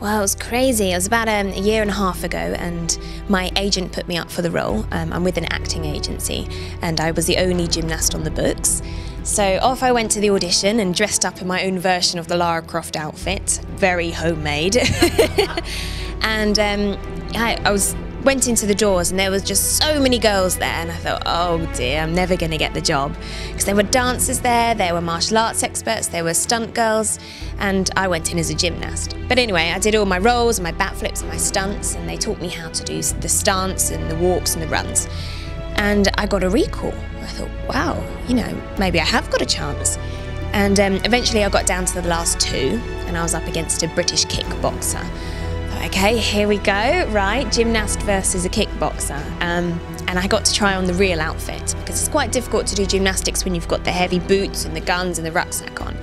Well, it was crazy. It was about a year and a half ago, and my agent put me up for the role. I'm with an acting agency, and I was the only gymnast on the books. So off I went to the audition and dressed up in my own version of the Lara Croft outfit, very homemade. And went into the doors, and there was just so many girls there, and I thought, oh dear, I'm never going to get the job. Because there were dancers there were martial arts experts, there were stunt girls, and I went in as a gymnast. But anyway, I did all my rolls and my backflips and my stunts, and they taught me how to do the stance and the walks and the runs. And I got a recall. I thought, wow, you know, maybe I have got a chance. And eventually I got down to the last two, and I was up against a British kickboxer. Okay, here we go, right, gymnast versus a kickboxer. And I got to try on the real outfit, because it's quite difficult to do gymnastics when you've got the heavy boots and the guns and the rucksack on.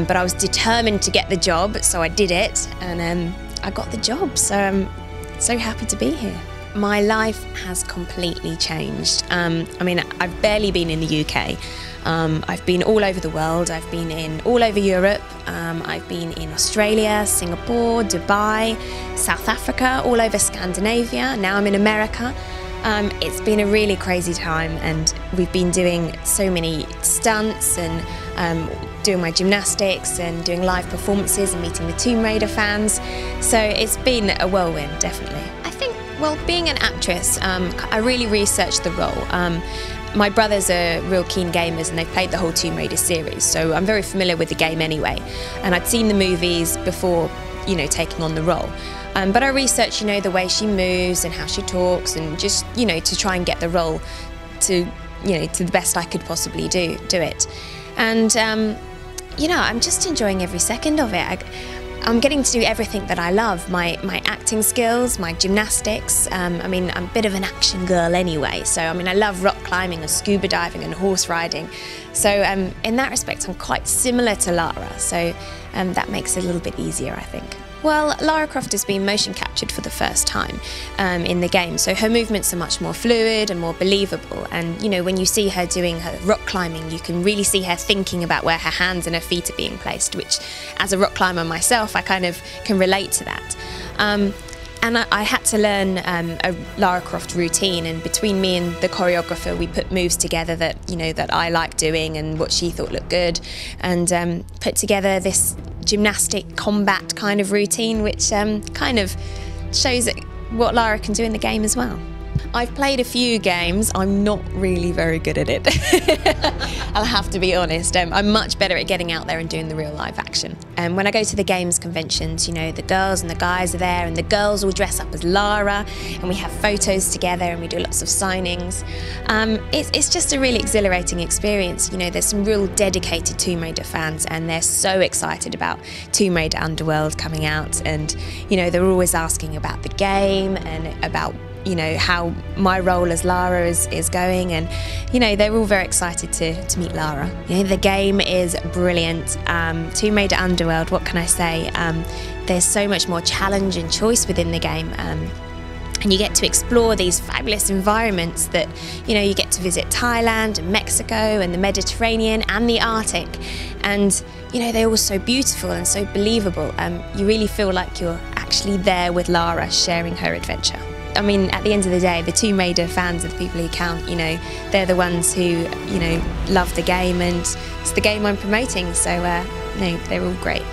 But I was determined to get the job, so I did it, and I got the job, so I'm so happy to be here. My life has completely changed. I mean, I've barely been in the UK. I've been all over the world. I've been all over Europe. I've been in Australia, Singapore, Dubai, South Africa, all over Scandinavia. Now I'm in America. It's been a really crazy time, and we've been doing so many stunts and doing my gymnastics and doing live performances and meeting the Tomb Raider fans. So it's been a whirlwind, definitely. I think, well, being an actress, I really researched the role. My brothers are real keen gamers, and they've played the whole Tomb Raider series, so I'm very familiar with the game anyway. And I'd seen the movies before, you know, taking on the role. But I researched, you know, the way she moves and how she talks, and just, you know, to try and get the role to, you know, to the best I could possibly do it. And, you know, I'm just enjoying every second of it. I'm getting to do everything that I love, my acting skills, my gymnastics. I mean, I'm a bit of an action girl anyway, so I mean, I love rock climbing and scuba diving and horse riding. So in that respect, I'm quite similar to Lara, so that makes it a little bit easier, I think. Well, Lara Croft has been motion captured for the first time in the game, so her movements are much more fluid and more believable. And you know, when you see her doing her rock climbing, you can really see her thinking about where her hands and her feet are being placed, which, as a rock climber myself, I kind of can relate to that. And I had to learn a Lara Croft routine, and between me and the choreographer, we put moves together that, you know, that I like doing and what she thought looked good, and put together this gymnastic combat kind of routine, which kind of shows what Lara can do in the game as well. I've played a few games. I'm not really very good at it. I'll have to be honest. I'm much better at getting out there and doing the real live action. When I go to the games conventions, you know, the girls and the guys are there, and the girls all dress up as Lara, and we have photos together, and we do lots of signings. It's just a really exhilarating experience. You know, there's some real dedicated Tomb Raider fans, and they're so excited about Tomb Raider Underworld coming out, and you know, they're always asking about the game and about, you know, how my role as Lara is going, and you know, they're all very excited to meet Lara. You know, the game is brilliant. Tomb Raider Underworld, what can I say? There's so much more challenge and choice within the game, and you get to explore these fabulous environments that, you know, you get to visit Thailand and Mexico and the Mediterranean and the Arctic, and you know, they're all so beautiful and so believable. You really feel like you're actually there with Lara, sharing her adventure. I mean, at the end of the day, the Tomb Raider fans are the people who count. You know, they're the ones who, you know, love the game, and it's the game I'm promoting, so no, they're all great.